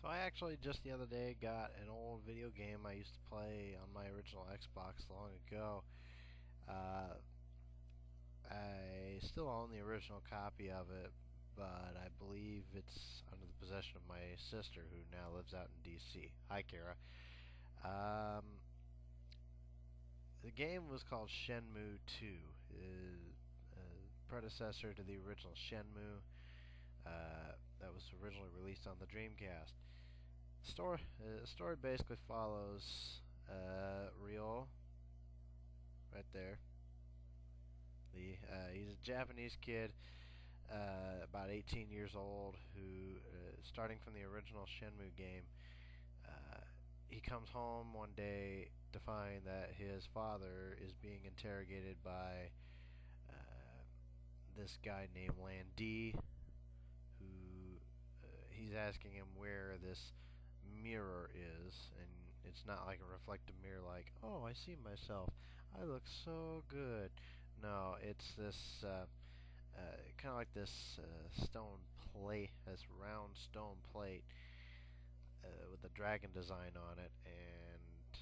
So I actually just the other day got an old video game I used to play on my original Xbox long ago. Uh, I still own the original copy of it, but I believe it's under the possession of my sister, who now lives out in D.C. Hi, Kara. Um, the game was called Shenmue II, predecessor to the original Shenmue. That was originally released on the Dreamcast. The story basically follows Ryo, right there. He's a Japanese kid, about 18 years old, who, starting from the original Shenmue game, uh, he comes home one day to find that his father is being interrogated by uh, this guy named Lan D, who he's asking him where this mirror is, and it's not like a reflective mirror like, oh, I see myself, I look so good. No, it's this kind of like this stone plate, this round stone plate with a dragon design on it, and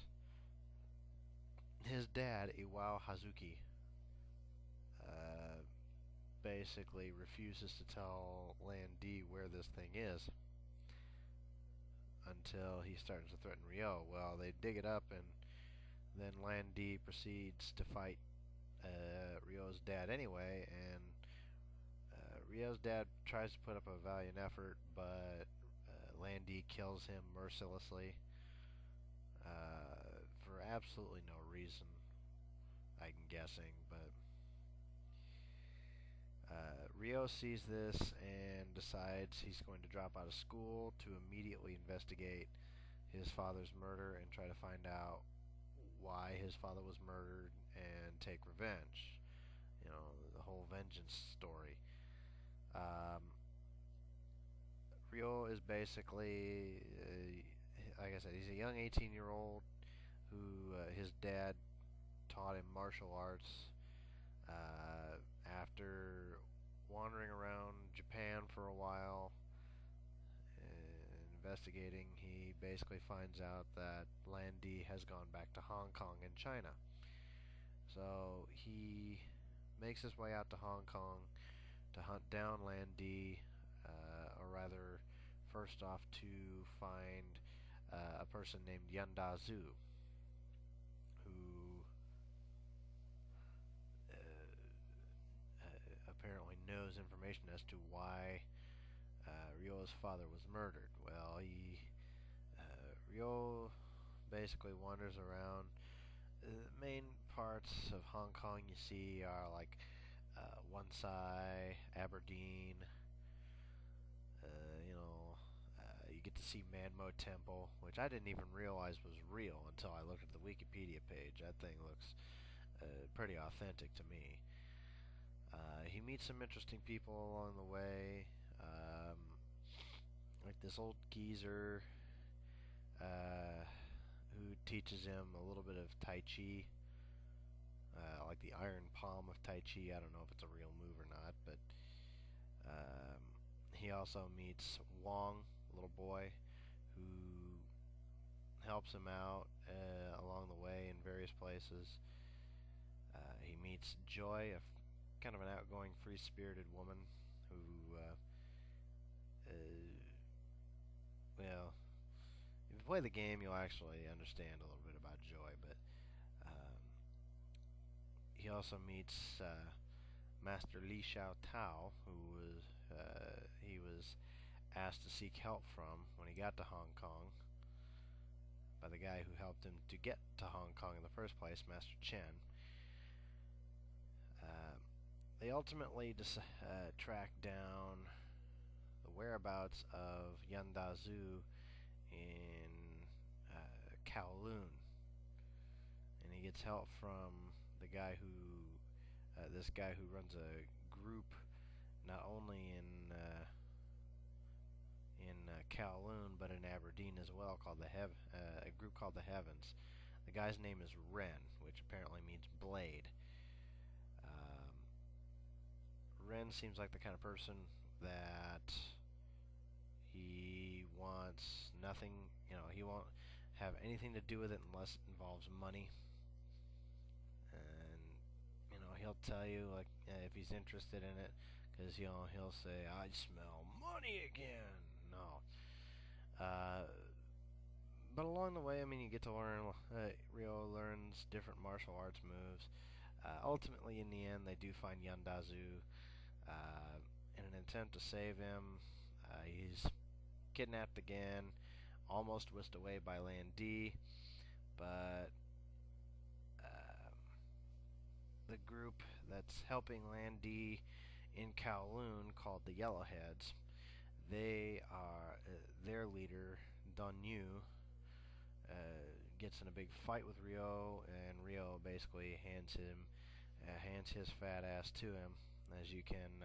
his dad, Iwao Hazuki, uh, basically refuses to tell Lan D where this thing is until he starts to threaten Ryo. Well, they dig it up, and then Lan D proceeds to fight Ryo's dad anyway, and Ryo's dad tries to put up a valiant effort, but Lan D kills him mercilessly for absolutely no reason, I'm guessing, but Ryo sees this and decides he's going to drop out of school to immediately investigate his father's murder and try to find out why his father was murdered and take revenge. You know, the whole vengeance story. Um, Ryo is basically, like I said, he's a young 18-year-old who his dad taught him martial arts. After wandering around Japan for a while, investigating, he basically finds out that Lan D has gone back to Hong Kong and China. So he makes his way out to Hong Kong to hunt down Lan D, or rather, first off to find a person named Yanda Zhu, who apparently knows information as to why Ryo's father was murdered. Well, Ryo basically wanders around. The main parts of Hong Kong you see are like Wonsai, Aberdeen. You get to see Manmo Temple, which I didn't even realize was real until I looked at the Wikipedia page. That thing looks pretty authentic to me. He meets some interesting people along the way, like this old geezer who teaches him a little bit of Tai Chi, like the Iron Palm of Tai Chi. I don't know if it's a real move or not, but he also meets Wong, a little boy, who helps him out along the way in various places. He meets Joy, kind of an outgoing, free-spirited woman who, well, if you play the game, you'll actually understand a little bit about Joy, but he also meets Master Li Xiao Tao, who he was asked to seek help from when he got to Hong Kong by the guy who helped him to get to Hong Kong in the first place, Master Chen. They ultimately track down the whereabouts of Yanda Zhu in Kowloon, and he gets help from the guy who, this guy who runs a group not only in Kowloon but in Aberdeen as well, called a group called the Heavens. The guy's name is Ren, which apparently means blade. Ren seems like the kind of person that he wants nothing, he won't have anything to do with it unless it involves money. And, he'll tell you, like, if he's interested in it, because, he'll say, I smell money again. No. But along the way, you get to learn, Ryo learns different martial arts moves. Ultimately, in the end, they do find Yandazu in an attempt to save him. He's kidnapped again, almost whisked away by Lan Di, but the group that's helping Lan Di in Kowloon, called the Yellowheads, they are their leader, Don Yu, gets in a big fight with Ryo, and Ryo basically hands his fat ass to him, as you can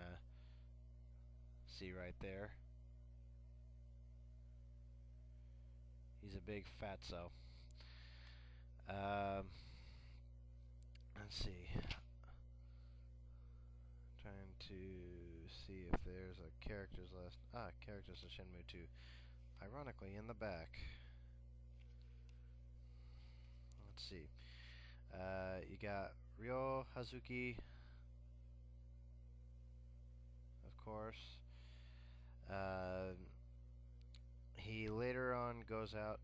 see right there. He's a big fatso. Let's see. Trying to see if there's a characters list. Characters of Shenmue II. Ironically, in the back. Let's see. You got Ryo Hazuki, of course. He later on goes out.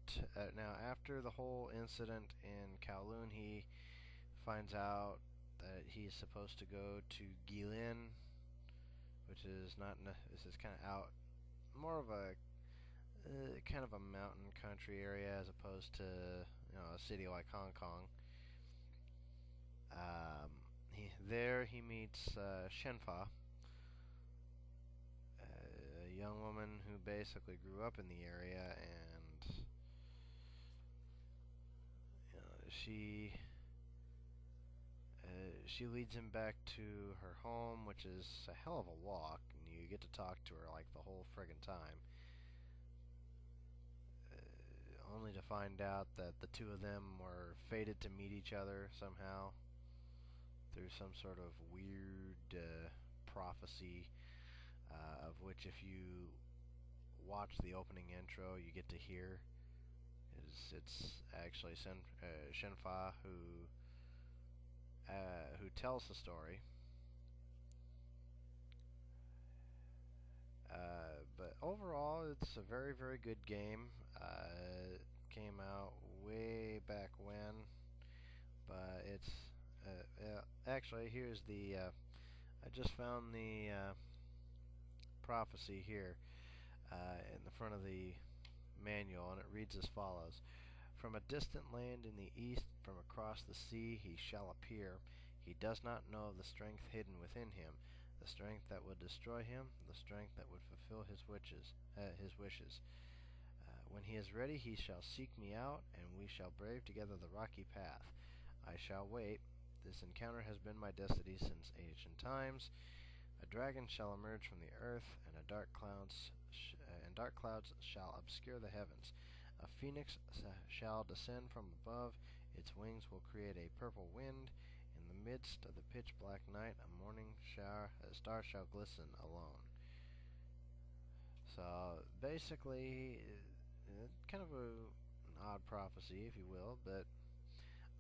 Now, after the whole incident in Kowloon, he finds out that he's supposed to go to Guilin, which is not. This is kind of out, more of a kind of a mountain country area as opposed to a city like Hong Kong. There he meets Shenfa, a young woman who basically grew up in the area, and she leads him back to her home, which is a hell of a walk, and you get to talk to her like the whole friggin' time. Only to find out that the two of them were fated to meet each other somehow through some sort of weird prophecy, of which, if you watch the opening intro, you get to hear. It's actually Shenfa who tells the story. But overall, it's a very, very good game. It came out way back when, but it's actually, here's the I just found the prophecy here in the front of the manual, and it reads as follows: From a distant land in the east, from across the sea, he shall appear. He does not know the strength hidden within him, the strength that would destroy him, the strength that would fulfill his wishes. When he is ready, he shall seek me out, and we shall brave together the rocky path. I shall wait. This encounter has been my destiny since ancient times. A dragon shall emerge from the earth, and dark clouds shall obscure the heavens. A phoenix shall descend from above. Its wings will create a purple wind. In the midst of the pitch-black night, a star shall glisten alone. So basically, kind of an odd prophecy, if you will, but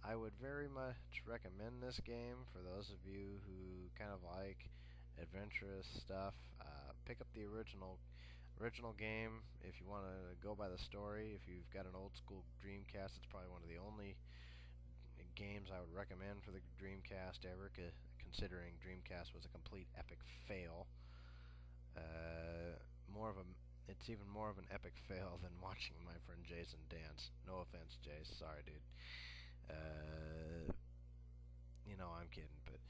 I would very much recommend this game for those of you who kind of like adventurous stuff. Pick up the original game if you want to go by the story. If you've got an old school Dreamcast, it's probably one of the only games I would recommend for the Dreamcast ever, considering Dreamcast was a complete epic fail. It's even more of an epic fail than watching my friend Jason dance. No offense, Jace. Sorry, dude. I'm kidding, but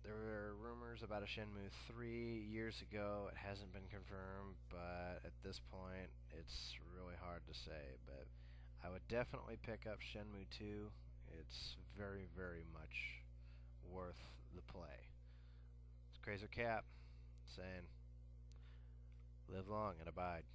there were rumors about a Shenmue 3 years ago. It hasn't been confirmed, but at this point, it's really hard to say. But I would definitely pick up Shenmue 2. It's very, very much worth the play. It's Krazer Cap saying, live long and abide.